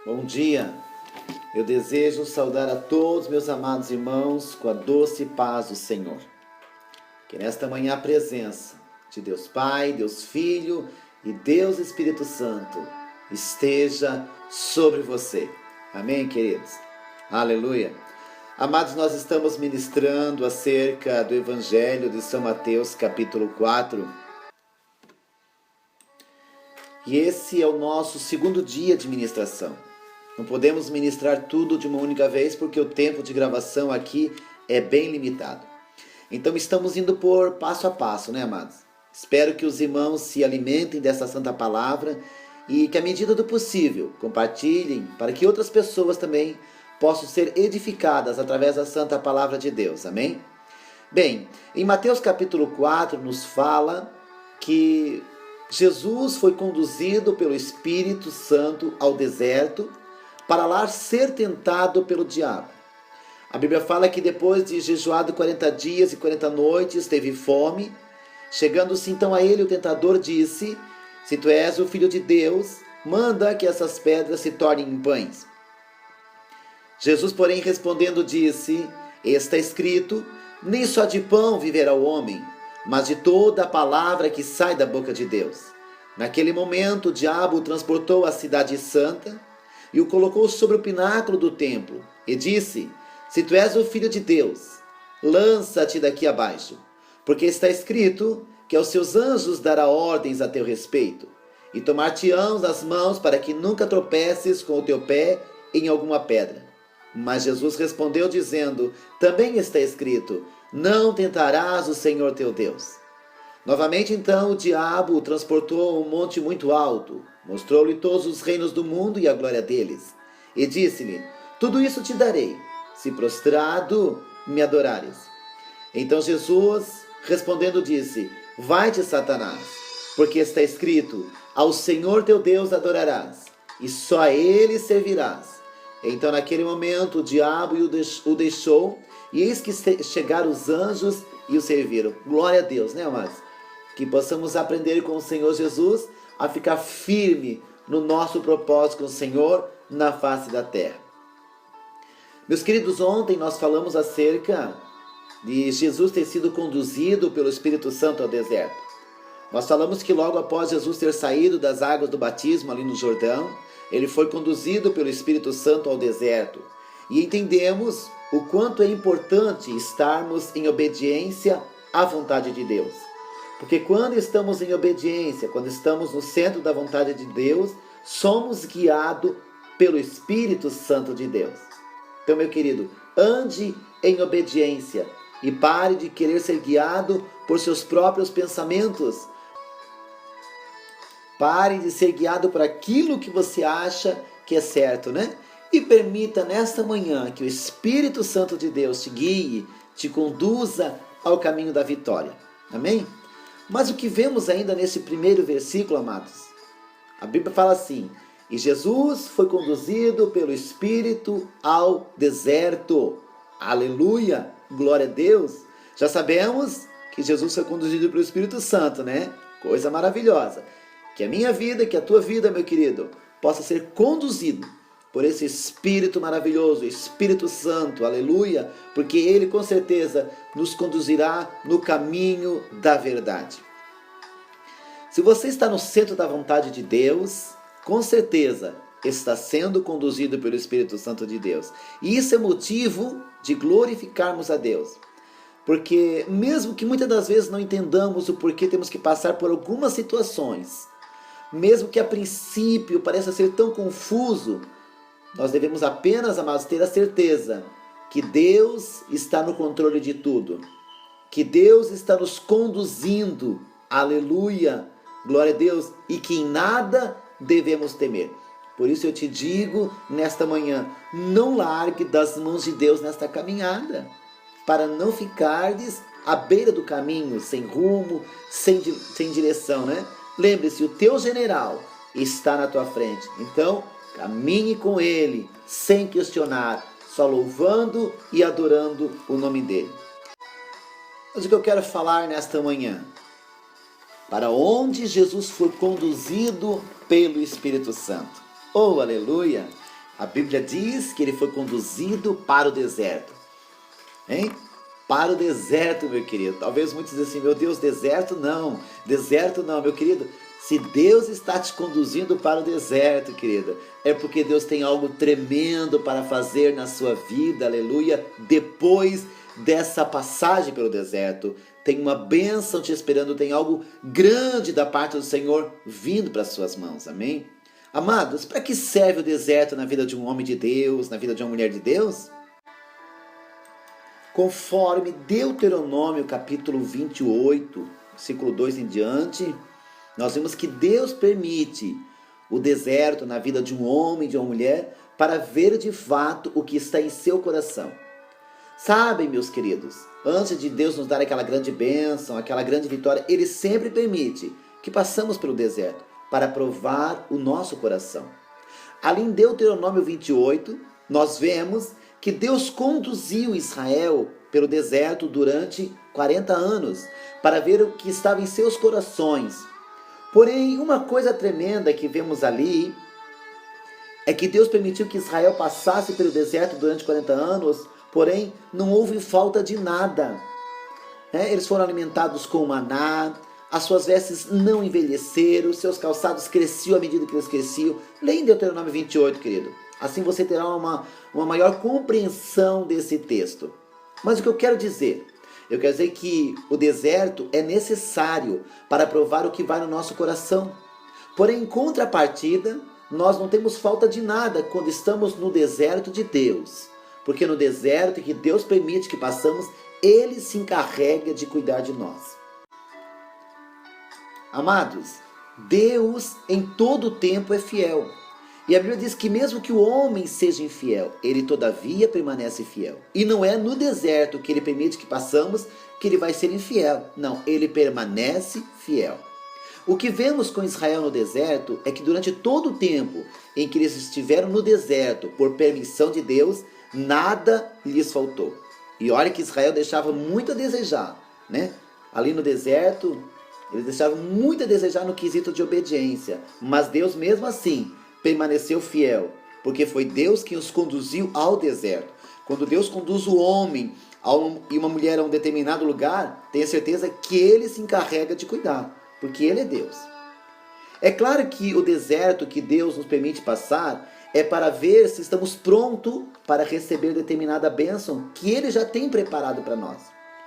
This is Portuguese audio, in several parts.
Bom dia, eu desejo saudar a todos meus amados irmãos com a doce paz do Senhor. Que nesta manhã a presença de Deus Pai, Deus Filho e Deus Espírito Santo esteja sobre você. Amém, queridos? Aleluia! Amados, nós estamos ministrando acerca do Evangelho de São Mateus, capítulo 4. E esse é o nosso segundo dia de ministração. Não podemos ministrar tudo de uma única vez porque o tempo de gravação aqui é bem limitado. Então estamos indo por passo a passo, né, amados? Espero que os irmãos se alimentem dessa santa palavra e que, à medida do possível, compartilhem para que outras pessoas também possam ser edificadas através da santa palavra de Deus. Amém? Bem, em Mateus capítulo 4 nos fala que Jesus foi conduzido pelo Espírito Santo ao deserto para lá ser tentado pelo diabo. A Bíblia fala que depois de jejuado 40 dias e 40 noites, teve fome. Chegando-se então a ele, o tentador disse: se tu és o Filho de Deus, manda que essas pedras se tornem em pães. Jesus, porém, respondendo, disse: está escrito, nem só de pão viverá o homem, mas de toda a palavra que sai da boca de Deus. Naquele momento, o diabo o transportou à cidade santa e o colocou sobre o pináculo do templo, e disse: se tu és o Filho de Deus, lança-te daqui abaixo, porque está escrito que aos seus anjos dará ordens a teu respeito, e tomar-te-ão das mãos para que nunca tropeces com o teu pé em alguma pedra. Mas Jesus respondeu dizendo: também está escrito, não tentarás o Senhor teu Deus. Novamente então o diabo o transportou a um monte muito alto, mostrou-lhe todos os reinos do mundo e a glória deles, e disse-lhe: tudo isso te darei, se prostrado me adorares. Então Jesus respondendo disse: vai-te, Satanás, porque está escrito, ao Senhor teu Deus adorarás, e só a ele servirás. Então naquele momento o diabo o deixou, e eis que chegaram os anjos e o serviram. Glória a Deus, né, amados? Que possamos aprender com o Senhor Jesus a ficar firme no nosso propósito com o Senhor na face da terra. Meus queridos, ontem nós falamos acerca de Jesus ter sido conduzido pelo Espírito Santo ao deserto. Nós falamos que logo após Jesus ter saído das águas do batismo ali no Jordão, ele foi conduzido pelo Espírito Santo ao deserto. E entendemos o quanto é importante estarmos em obediência à vontade de Deus. Porque quando estamos em obediência, quando estamos no centro da vontade de Deus, somos guiados pelo Espírito Santo de Deus. Então, meu querido, ande em obediência e pare de querer ser guiado por seus próprios pensamentos. Pare de ser guiado por aquilo que você acha que é certo, né? E permita nesta manhã que o Espírito Santo de Deus te guie, te conduza ao caminho da vitória. Amém? Mas o que vemos ainda nesse primeiro versículo, amados? A Bíblia fala assim: e Jesus foi conduzido pelo Espírito ao deserto. Aleluia! Glória a Deus! Já sabemos que Jesus foi conduzido pelo Espírito Santo, né? Coisa maravilhosa. Que a minha vida, que a tua vida, meu querido, possa ser conduzido por esse Espírito maravilhoso, Espírito Santo, aleluia, porque Ele com certeza nos conduzirá no caminho da verdade. Se você está no centro da vontade de Deus, com certeza está sendo conduzido pelo Espírito Santo de Deus. E isso é motivo de glorificarmos a Deus. Porque mesmo que muitas das vezes não entendamos o porquê temos que passar por algumas situações, mesmo que a princípio pareça ser tão confuso, nós devemos apenas, amados, ter a certeza que Deus está no controle de tudo, que Deus está nos conduzindo, aleluia, glória a Deus, e que em nada devemos temer. Por isso eu te digo nesta manhã, não largue das mãos de Deus nesta caminhada, para não ficardes à beira do caminho, sem rumo, sem direção, né? Lembre-se, o teu general está na tua frente. Então, caminhe com ele, sem questionar, só louvando e adorando o nome dele. Mas o que eu quero falar nesta manhã? Para onde Jesus foi conduzido pelo Espírito Santo. Oh, aleluia! A Bíblia diz que ele foi conduzido para o deserto. Hein? Para o deserto, meu querido. Talvez muitos dizem assim, meu Deus, deserto não, meu querido. Se Deus está te conduzindo para o deserto, querida, é porque Deus tem algo tremendo para fazer na sua vida, aleluia, depois dessa passagem pelo deserto. Tem uma bênção te esperando, tem algo grande da parte do Senhor vindo para as suas mãos, amém? Amados, para que serve o deserto na vida de um homem de Deus, na vida de uma mulher de Deus? Conforme Deuteronômio capítulo 28, versículo 2 em diante, nós vemos que Deus permite o deserto na vida de um homem, de uma mulher, para ver de fato o que está em seu coração. Sabem, meus queridos, antes de Deus nos dar aquela grande bênção, aquela grande vitória, Ele sempre permite que passamos pelo deserto para provar o nosso coração. Ali em Deuteronômio 28, nós vemos que Deus conduziu Israel pelo deserto durante 40 anos para ver o que estava em seus corações. Porém, uma coisa tremenda que vemos ali é que Deus permitiu que Israel passasse pelo deserto durante 40 anos, porém não houve falta de nada. Eles foram alimentados com maná, as suas vestes não envelheceram, os seus calçados cresciam à medida que eles cresciam. Leia em Deuteronômio 28, querido. Assim você terá uma maior compreensão desse texto. Mas o que eu quero dizer? Eu quero dizer que o deserto é necessário para provar o que vai no nosso coração. Porém, em contrapartida, nós não temos falta de nada quando estamos no deserto de Deus. Porque no deserto que Deus permite que passamos, Ele se encarrega de cuidar de nós. Amados, Deus em todo o tempo é fiel. E a Bíblia diz que mesmo que o homem seja infiel, ele todavia permanece fiel. E não é no deserto que ele permite que passamos que ele vai ser infiel. Não, ele permanece fiel. O que vemos com Israel no deserto é que durante todo o tempo em que eles estiveram no deserto, por permissão de Deus, nada lhes faltou. E olha que Israel deixava muito a desejar, né? Ali no deserto, eles deixavam muito a desejar no quesito de obediência. Mas Deus mesmo assim permaneceu fiel, porque foi Deus quem os conduziu ao deserto. Quando Deus conduz o homem e uma mulher a um determinado lugar, tenha certeza que Ele se encarrega de cuidar, porque Ele é Deus. É claro que o deserto que Deus nos permite passar é para ver se estamos prontos para receber determinada bênção que Ele já tem preparado para nós.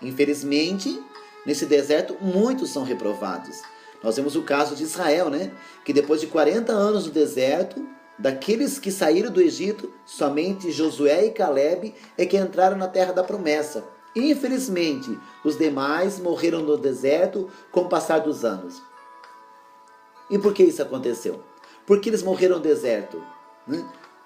Infelizmente, nesse deserto muitos são reprovados. Nós vemos o caso de Israel, né? Que depois de 40 anos no deserto, daqueles que saíram do Egito, somente Josué e Caleb é que entraram na terra da promessa. Infelizmente, os demais morreram no deserto com o passar dos anos. E por que isso aconteceu? Por que eles morreram no deserto?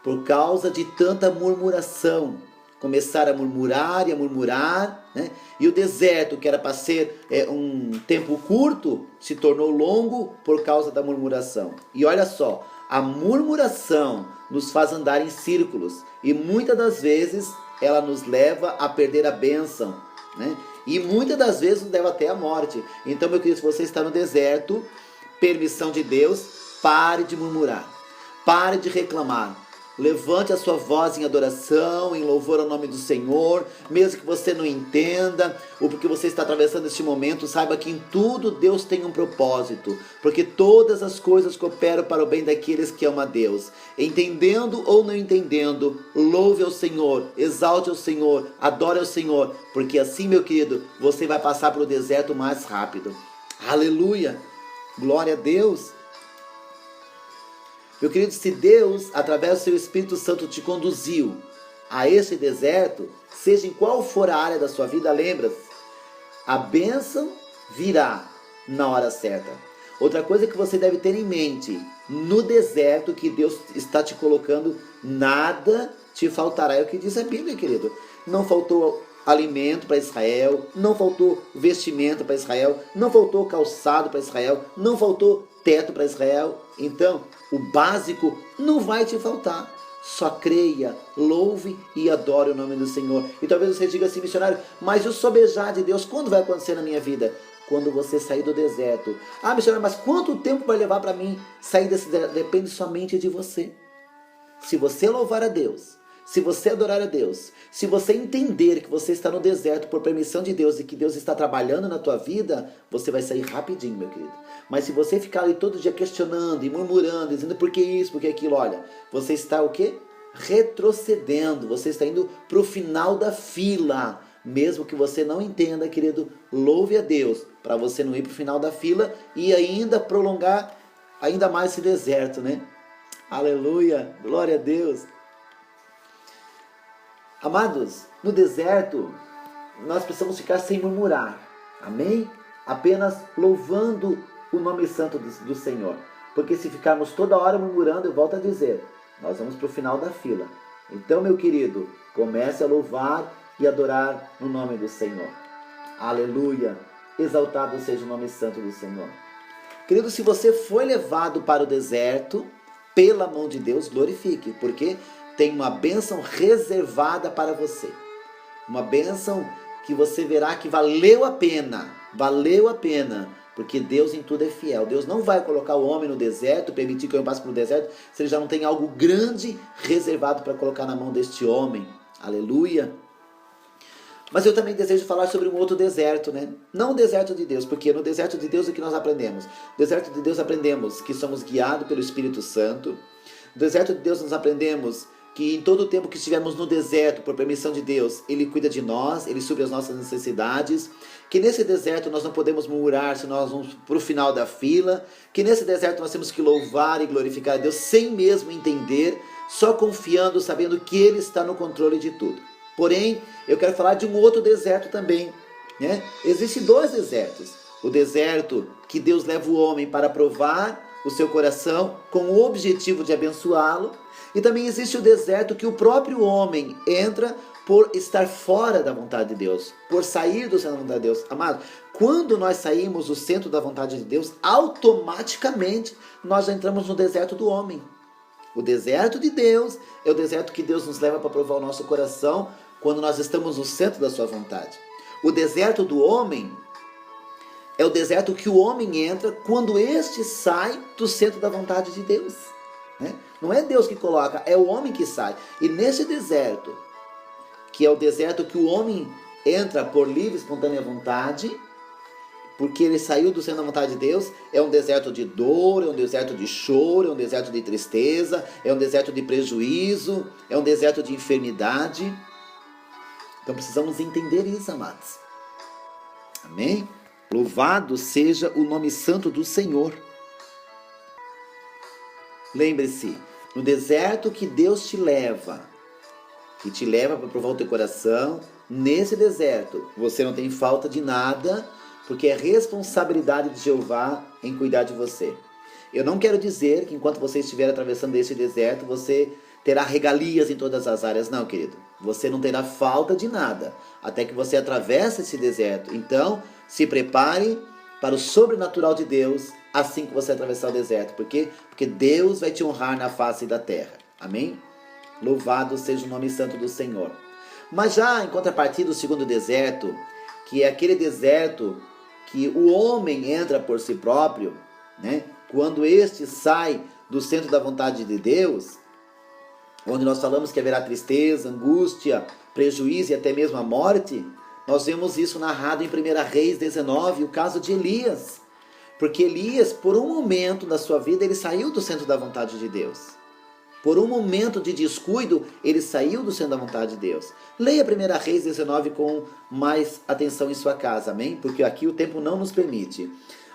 Por causa de tanta murmuração. Começaram a murmurar e a murmurar, né? E o deserto, que era para ser um tempo curto, se tornou longo por causa da murmuração. E olha só, a murmuração nos faz andar em círculos e muitas das vezes ela nos leva a perder a bênção, né? E muitas das vezes nos leva até a morte. Então, meu querido, se você está no deserto, permissão de Deus, pare de murmurar, pare de reclamar. Levante a sua voz em adoração, em louvor ao nome do Senhor, mesmo que você não entenda, ou porque você está atravessando este momento, saiba que em tudo Deus tem um propósito, porque todas as coisas cooperam para o bem daqueles que amam a Deus. Entendendo ou não entendendo, louve ao Senhor, exalte ao Senhor, adore ao Senhor, porque assim, meu querido, você vai passar pelo deserto mais rápido. Aleluia! Glória a Deus! Meu querido, se Deus, através do seu Espírito Santo, te conduziu a esse deserto, seja em qual for a área da sua vida, lembra-se, a bênção virá na hora certa. Outra coisa que você deve ter em mente, no deserto que Deus está te colocando, nada te faltará. É o que diz a Bíblia, querido. Não faltou alimento para Israel, não faltou vestimenta para Israel, não faltou calçado para Israel, não faltou teto para Israel. Então, o básico não vai te faltar. Só creia, louve e adore o nome do Senhor. E talvez você diga assim, missionário, mas eu sobejar de Deus, quando vai acontecer na minha vida? Quando você sair do deserto. Ah, missionário, mas quanto tempo vai levar para mim sair desse deserto? Depende somente de você. se você louvar a Deus, se você adorar a Deus, se você entender que você está no deserto por permissão de Deus e que Deus está trabalhando na tua vida, você vai sair rapidinho, meu querido. Mas se você ficar ali todo dia questionando e murmurando, dizendo por que isso, por que aquilo, olha, você está o quê? Retrocedendo, você está indo para o final da fila. Mesmo que você não entenda, querido, louve a Deus, para você não ir para o final da fila e ainda prolongar ainda mais esse deserto, né? Aleluia, glória a Deus. Amados, no deserto, nós precisamos ficar sem murmurar, amém? Apenas louvando o nome santo do Senhor. Porque se ficarmos toda hora murmurando, eu volto a dizer, nós vamos para o final da fila. Então, meu querido, comece a louvar e adorar no nome do Senhor. Aleluia, exaltado seja o nome santo do Senhor. Querido, se você foi levado para o deserto, pela mão de Deus, glorifique, porque tem uma bênção reservada para você. Uma bênção que você verá que valeu a pena, porque Deus em tudo é fiel. Deus não vai colocar o homem no deserto, permitir que eu passe pelo deserto, se ele já não tem algo grande reservado para colocar na mão deste homem. Aleluia. Mas eu também desejo falar sobre um outro deserto, né? Não o deserto de Deus, porque no deserto de Deus o que nós aprendemos? No deserto de Deus aprendemos que somos guiados pelo Espírito Santo. No deserto de Deus nós aprendemos que em todo o tempo que estivermos no deserto, por permissão de Deus, Ele cuida de nós, Ele supre as nossas necessidades. Que nesse deserto nós não podemos murmurar se nós vamos para o final da fila. Que nesse deserto nós temos que louvar e glorificar a Deus sem mesmo entender, só confiando, sabendo que Ele está no controle de tudo. Porém, eu quero falar de um outro deserto também, né? Existem dois desertos. O deserto que Deus leva o homem para provar o seu coração com o objetivo de abençoá-lo. E também existe o deserto que o próprio homem entra por estar fora da vontade de Deus, por sair do centro da vontade de Deus. Amado, quando nós saímos do centro da vontade de Deus, automaticamente nós já entramos no deserto do homem. O deserto de Deus é o deserto que Deus nos leva para provar o nosso coração quando nós estamos no centro da sua vontade. O deserto do homem é o deserto que o homem entra quando este sai do centro da vontade de Deus, né? Não é Deus que coloca, é o homem que sai. E nesse deserto, que é o deserto que o homem entra por livre e espontânea vontade, porque ele saiu do centro da vontade de Deus, é um deserto de dor, é um deserto de choro, é um deserto de tristeza, é um deserto de prejuízo, é um deserto de enfermidade. Então precisamos entender isso, amados. Amém? Louvado seja o nome santo do Senhor. Lembre-se, no deserto que Deus te leva, que te leva para provar o teu coração, nesse deserto você não tem falta de nada, porque é responsabilidade de Jeová em cuidar de você. Eu não quero dizer que enquanto você estiver atravessando esse deserto, você terá regalias em todas as áreas. Não, querido. Você não terá falta de nada, até que você atravesse esse deserto. Então, se prepare para o sobrenatural de Deus, assim que você atravessar o deserto. Por quê? Porque Deus vai te honrar na face da terra. Amém? Louvado seja o nome santo do Senhor. Mas já em contrapartida, o segundo deserto, que é aquele deserto que o homem entra por si próprio, né? Quando este sai do centro da vontade de Deus, onde nós falamos que haverá tristeza, angústia, prejuízo e até mesmo a morte, nós vemos isso narrado em 1 Reis 19, o caso de Elias. Porque Elias, por um momento da sua vida, ele saiu do centro da vontade de Deus. Por um momento de descuido, ele saiu do centro da vontade de Deus. Leia 1 Reis 19 com mais atenção em sua casa, amém? Porque aqui o tempo não nos permite.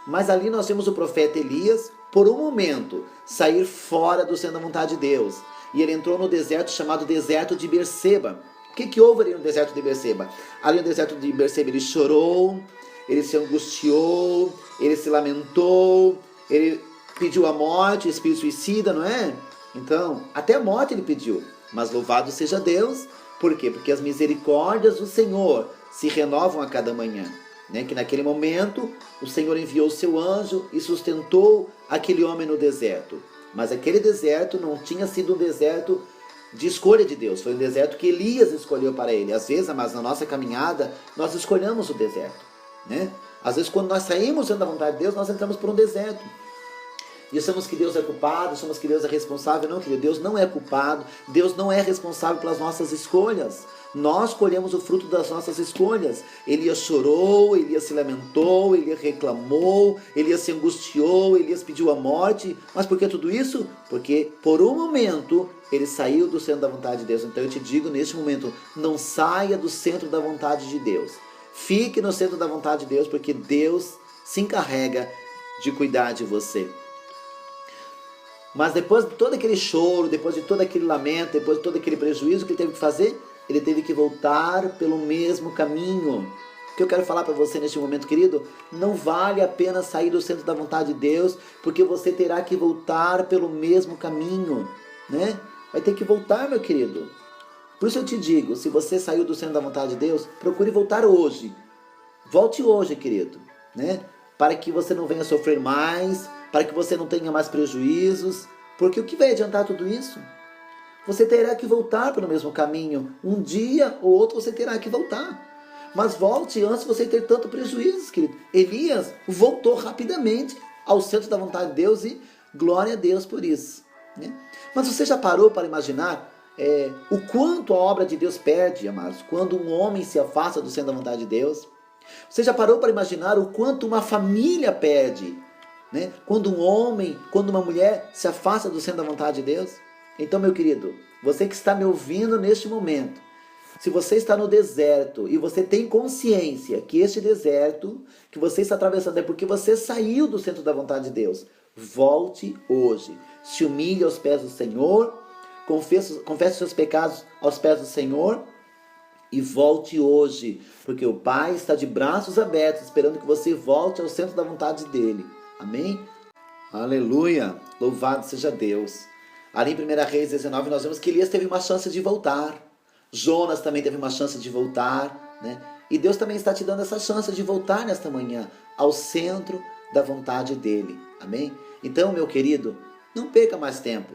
Mas ali nós temos o profeta Elias, por um momento, sair fora do centro da vontade de Deus. E ele entrou no deserto chamado deserto de Berseba. O que houve ali no deserto de Berseba? Ali no deserto de Berseba ele chorou, ele se angustiou, ele se lamentou, ele pediu a morte, o espírito suicida, não é? Então, até a morte ele pediu. Mas louvado seja Deus. Por quê? Porque as misericórdias do Senhor se renovam a cada manhã. Né? Que naquele momento o Senhor enviou o seu anjo e sustentou aquele homem no deserto. Mas aquele deserto não tinha sido um deserto de escolha de Deus. Foi um deserto que Elias escolheu para ele. Às vezes, mas na nossa caminhada, nós escolhemos o deserto. Né? Às vezes, quando nós saímos da vontade de Deus, nós entramos por um deserto. e achamos que Deus é culpado, achamos que Deus é responsável. Não, querido, Deus não é culpado, Deus não é responsável pelas nossas escolhas. Nós colhemos o fruto das nossas escolhas. Elias chorou, Elias se lamentou, Elias reclamou, Elias se angustiou, Elias pediu a morte. Mas por que tudo isso? Porque por um momento ele saiu do centro da vontade de Deus. Então eu te digo neste momento, não saia do centro da vontade de Deus. Fique no centro da vontade de Deus, porque Deus se encarrega de cuidar de você. Mas depois de todo aquele choro, depois de todo aquele lamento, depois de todo aquele prejuízo, o que ele teve que fazer? Ele teve que voltar pelo mesmo caminho. O que eu quero falar para você neste momento, querido? Não vale a pena sair do centro da vontade de Deus, porque você terá que voltar pelo mesmo caminho, né? Vai ter que voltar, meu querido. Por isso eu te digo, se você saiu do centro da vontade de Deus, procure voltar hoje. Volte hoje, querido, né? Para que você não venha sofrer mais, para que você não tenha mais prejuízos. Porque o que vai adiantar tudo isso? Você terá que voltar pelo mesmo caminho. Um dia ou outro você terá que voltar. Mas volte antes de você ter tanto prejuízo, querido. Elias voltou rapidamente ao centro da vontade de Deus e glória a Deus por isso, né? Mas você já parou para imaginar o quanto a obra de Deus perde, amados, quando um homem se afasta do centro da vontade de Deus? Você já parou para imaginar o quanto uma família perde, né? Quando um homem, quando uma mulher se afasta do centro da vontade de Deus? Então, meu querido, você que está me ouvindo neste momento, se você está no deserto e você tem consciência que este deserto que você está atravessando é porque você saiu do centro da vontade de Deus, volte hoje. Se humilhe aos pés do Senhor, confesse seus pecados aos pés do Senhor e volte hoje, porque o Pai está de braços abertos esperando que você volte ao centro da vontade dele. Amém? Aleluia! Louvado seja Deus! Ali em 1 Reis 19 nós vemos que Elias teve uma chance de voltar. Jonas também teve uma chance de voltar, né? E Deus também está te dando essa chance de voltar nesta manhã ao centro da vontade dele. Amém? Então, meu querido, não perca mais tempo.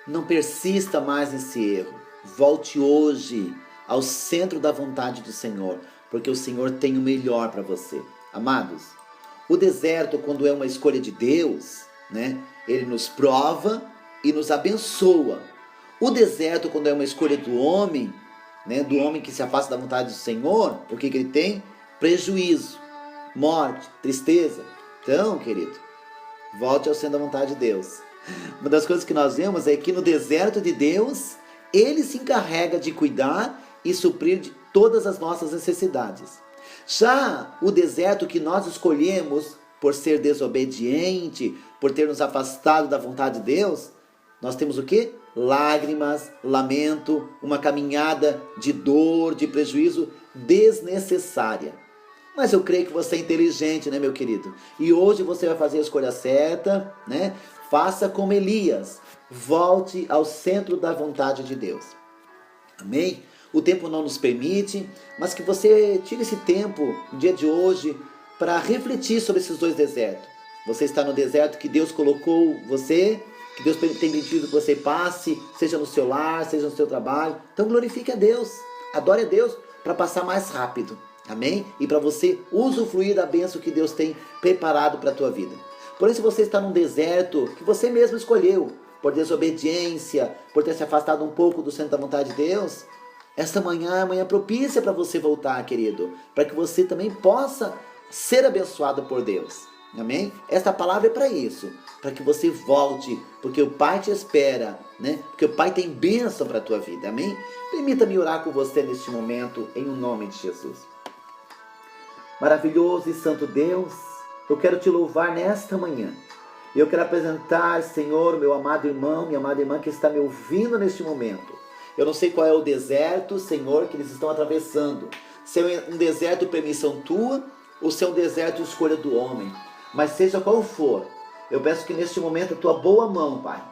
Não persista mais nesse erro. Volte hoje ao centro da vontade do Senhor, porque o Senhor tem o melhor para você. Amados, o deserto, quando é uma escolha de Deus, né? Ele nos prova e nos abençoa. O deserto, quando é uma escolha do homem, né, do homem que se afasta da vontade do Senhor, o que ele tem? Prejuízo, morte, tristeza. Então, querido, volte ao centro da vontade de Deus. Uma das coisas que nós vemos é que no deserto de Deus, Ele se encarrega de cuidar e suprir de todas as nossas necessidades. Já o deserto que nós escolhemos por ser desobediente, por ter nos afastado da vontade de Deus, nós temos o quê? Lágrimas, lamento, uma caminhada de dor, de prejuízo desnecessária. Mas eu creio que você é inteligente, né, meu querido? E hoje você vai fazer a escolha certa, né? Faça como Elias. Volte ao centro da vontade de Deus. Amém? O tempo não nos permite, mas que você tire esse tempo, no dia de hoje, para refletir sobre esses dois desertos. Você está no deserto que Deus colocou você, que Deus tem permitido que você passe, seja no seu lar, seja no seu trabalho. Então glorifique a Deus, adore a Deus para passar mais rápido. Amém? E para você usufruir da bênção que Deus tem preparado para a tua vida. Porém, se você está num deserto que você mesmo escolheu, por desobediência, por ter se afastado um pouco do centro da vontade de Deus, esta manhã é a manhã propícia para você voltar, querido, para que você também possa ser abençoado por Deus. Amém? Esta palavra é para isso, para que você volte, porque o Pai te espera, né? Porque o Pai tem bênção para a tua vida. Amém? Permita-me orar com você neste momento, em nome de Jesus. Maravilhoso e santo Deus, eu quero te louvar nesta manhã. Eu quero apresentar, Senhor, meu amado irmão, minha amada irmã que está me ouvindo neste momento. Eu não sei qual é o deserto, Senhor, que eles estão atravessando. Se é um deserto permissão tua, ou se é um deserto escolha do homem. Mas seja qual for, eu peço que neste momento a tua boa mão, Pai,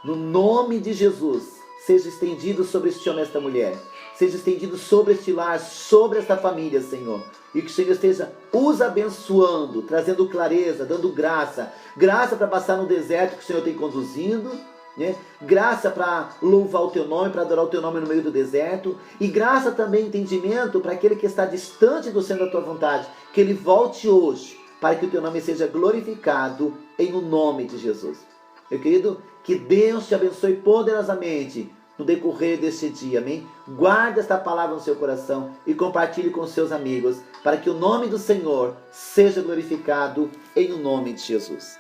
no nome de Jesus, seja estendido sobre este homem e esta mulher. Seja estendido sobre este lar, sobre esta família, Senhor. E que o Senhor esteja os abençoando, trazendo clareza, dando graça. Graça para passar no deserto que o Senhor tem conduzindo, né? Graça para louvar o teu nome, para adorar o teu nome no meio do deserto. E graça também, entendimento para aquele que está distante do centro da tua vontade. Que ele volte hoje para que o teu nome seja glorificado em o nome de Jesus. Meu querido, que Deus te abençoe poderosamente no decorrer deste dia, amém? Guarde esta palavra no seu coração e compartilhe com seus amigos, para que o nome do Senhor seja glorificado em o nome de Jesus.